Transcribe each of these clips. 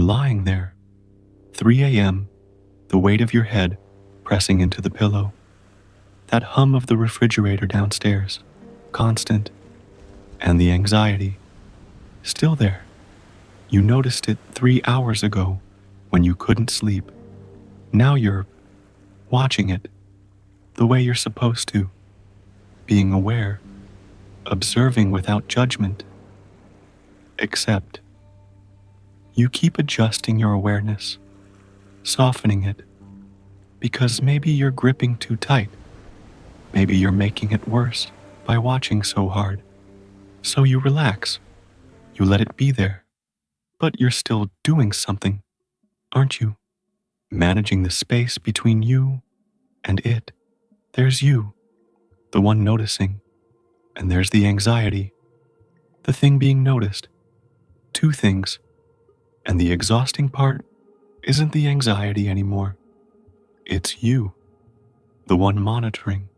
lying there, 3 a.m., the weight of your head pressing into the pillow. That hum of the refrigerator downstairs, constant, and the anxiety, still there. You noticed it 3 hours ago when you couldn't sleep. Now you're watching it the way you're supposed to, being aware, observing without judgment. Except, you keep adjusting your awareness, softening it, because maybe you're gripping too tight. Maybe you're making it worse by watching so hard. So you relax. You let it be there. But you're still doing something, aren't you? Managing the space between you and it. There's you, the one noticing. And there's the anxiety, the thing being noticed. Two things. And the exhausting part isn't the anxiety anymore. It's you, the one monitoring,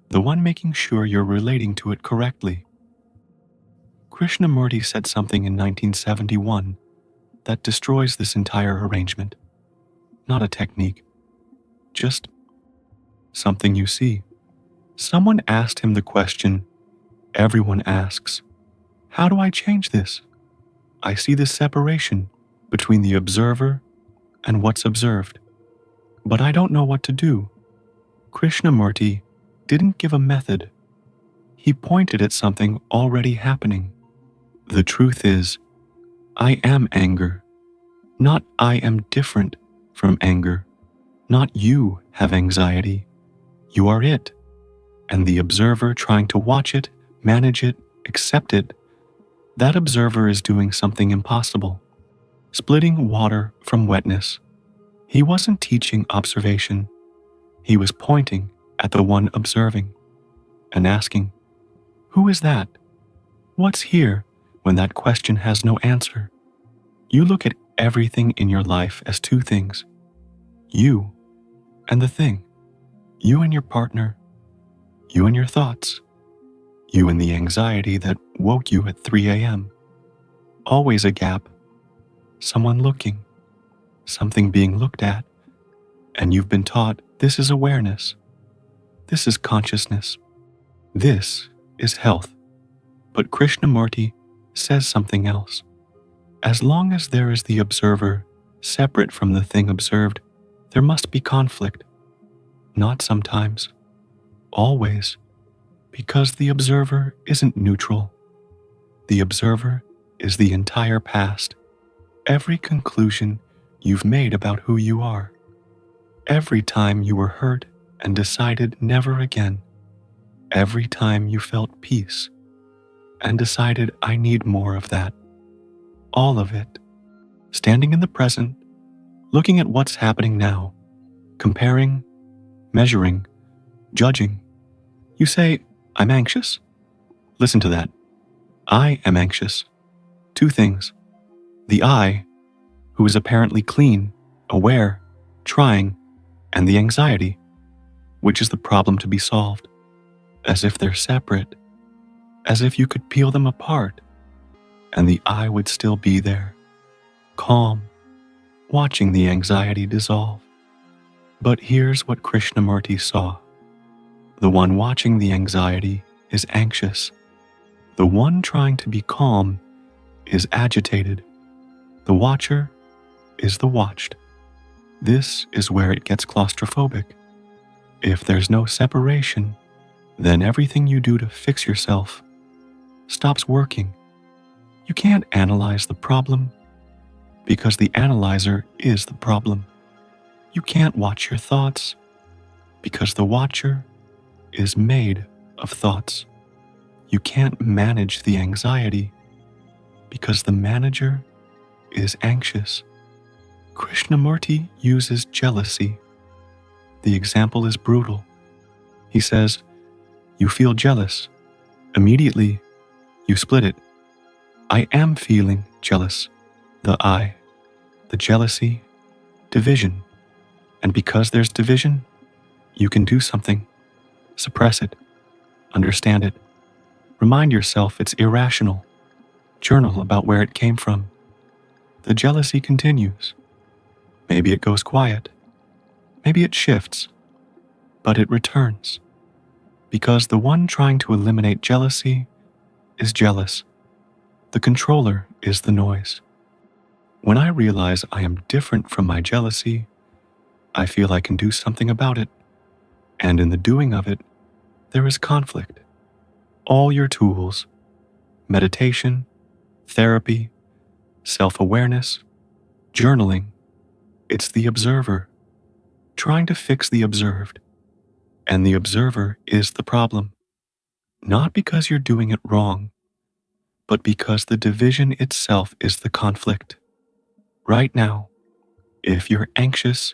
the one making sure you're relating to it correctly. Krishnamurti said something in 1971 that destroys this entire arrangement. Not a technique, just something you see. Someone asked him the question everyone asks, how do I change this? I see this separation between the observer and what's observed, but I don't know what to do. Krishnamurti didn't give a method. He pointed at something already happening. The truth is, I am anger, not I am different from anger. Not you have anxiety. You are it, and the observer trying to watch it, manage it, accept it. That observer is doing something impossible, splitting water from wetness. He wasn't teaching observation. He was pointing at the one observing and asking, who is that? What's here when that question has no answer? You look at everything in your life as two things, you and the thing, you and your partner, you and your thoughts, you and the anxiety that woke you at 3 a.m. Always a gap, someone looking, something being looked at, and you've been taught this is awareness, this is consciousness, this is health. But Krishnamurti says something else. As long as there is the observer separate from the thing observed, there must be conflict. Not sometimes, always, because the observer isn't neutral. The observer is the entire past, every conclusion you've made about who you are, every time you were hurt and decided never again, every time you felt peace and decided I need more of that. All of it, standing in the present, looking at what's happening now, comparing, measuring, judging. You say, I'm anxious. Listen to that. I am anxious. Two things. The I, who is apparently clean, aware, trying, and the anxiety, which is the problem to be solved, as if they're separate, as if you could peel them apart, and the I would still be there, calm, watching the anxiety dissolve. But here's what Krishnamurti saw. The one watching the anxiety is anxious. The one trying to be calm is agitated. The watcher is the watched. This is where it gets claustrophobic. If there's no separation, then everything you do to fix yourself stops working. You can't analyze the problem because the analyzer is the problem. You can't watch your thoughts because the watcher is made of thoughts. You can't manage the anxiety because the manager is anxious. Krishnamurti uses jealousy. The example is brutal. He says, you feel jealous. Immediately, you split it. I am feeling jealous. The I, the jealousy, division. And because there's division, you can do something. Suppress it. Understand it. Remind yourself it's irrational. Journal about where it came from. The jealousy continues. Maybe it goes quiet. Maybe it shifts. But it returns. Because the one trying to eliminate jealousy is jealous. The controller is the noise. When I realize I am different from my jealousy, I feel I can do something about it. And in the doing of it, there is conflict. All your tools, meditation, therapy, self-awareness, journaling, it's the observer trying to fix the observed. And the observer is the problem. Not because you're doing it wrong, but because the division itself is the conflict. Right now, if you're anxious,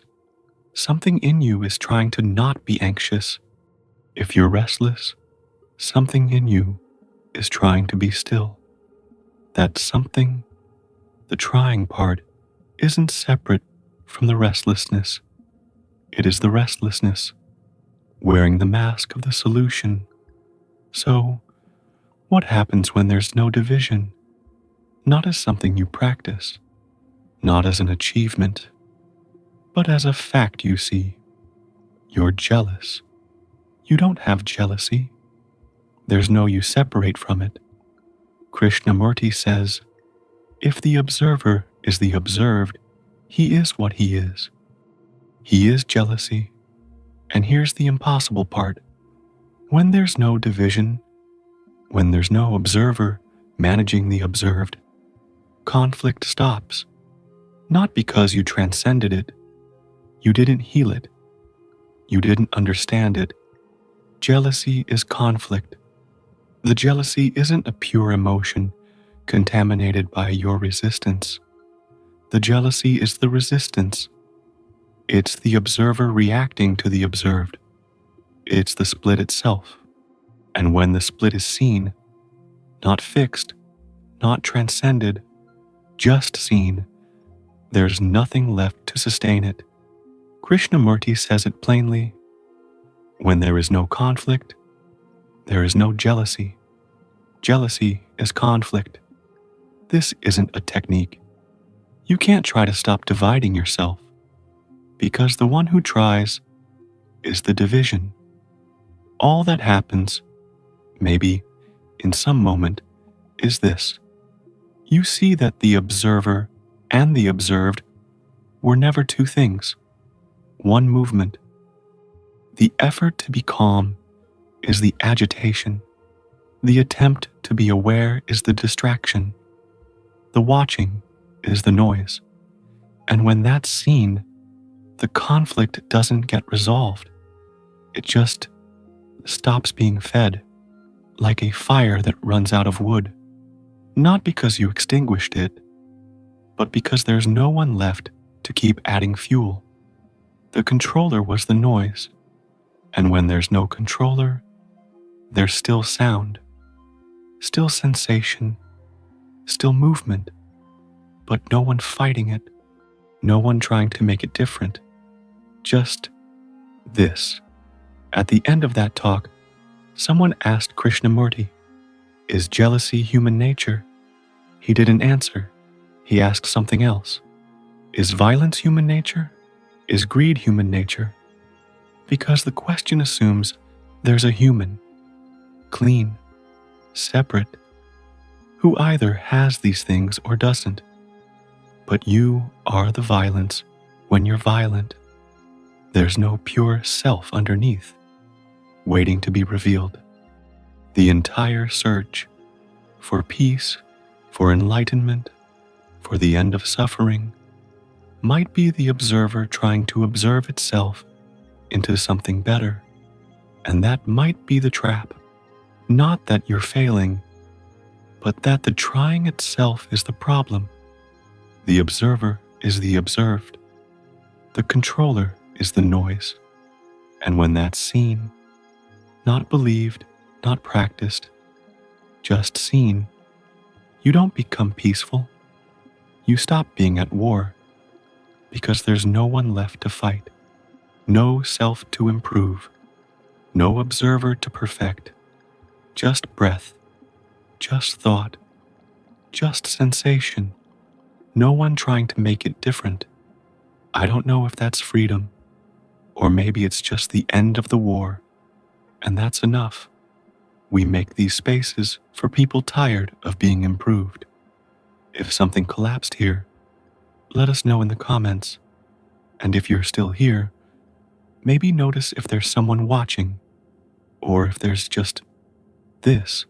something in you is trying to not be anxious. If you're restless, something in you is trying to be still. That something, the trying part, isn't separate from the restlessness. It is the restlessness, wearing the mask of the solution. So, what happens when there's no division? Not as something you practice, not as an achievement, but as a fact you see. You're jealous. You don't have jealousy. There's no you separate from it. Krishnamurti says, if the observer is the observed, he is what he is. He is jealousy. And here's the impossible part. When there's no division, when there's no observer managing the observed, conflict stops. Not because you transcended it. You didn't heal it. You didn't understand it. Jealousy is conflict. The jealousy isn't a pure emotion contaminated by your resistance. The jealousy is the resistance. It's the observer reacting to the observed. It's the split itself. And when the split is seen, not fixed, not transcended, just seen, there's nothing left to sustain it. Krishnamurti says it plainly. When there is no conflict, there is no jealousy. Jealousy is conflict. This isn't a technique. You can't try to stop dividing yourself, because the one who tries is the division. All that happens, maybe in some moment, is this. You see that the observer and the observed were never two things, one movement. The effort to be calm is the agitation. The attempt to be aware is the distraction. The watching is the noise. And when that's seen, the conflict doesn't get resolved. It just stops being fed, like a fire that runs out of wood. Not because you extinguished it, but because there's no one left to keep adding fuel. The controller was the noise. And when there's no controller, there's still sound, still sensation, still movement, but no one fighting it, no one trying to make it different. Just this. At the end of that talk, someone asked Krishnamurti, is jealousy human nature? He didn't answer. He asked something else. Is violence human nature? Is greed human nature? Because the question assumes there's a human, clean, separate, who either has these things or doesn't. But you are the violence when you're violent. There's no pure self underneath, waiting to be revealed. The entire search for peace, for enlightenment, for the end of suffering, might be the observer trying to observe itself into something better. And that might be the trap. Not that you're failing, but that the trying itself is the problem. The observer is the observed. The controller is the noise. And when that's seen, not believed, not practiced, just seen, you don't become peaceful. You stop being at war, because there's no one left to fight. No self to improve, no observer to perfect, just breath, just thought, just sensation, No one trying to make it different. I don't know if that's freedom, or maybe it's just the end of the war, and that's enough. We make these spaces for people tired of being improved. If something collapsed here, let us know in the comments. And if you're still here, maybe notice if there's someone watching, or if there's just this.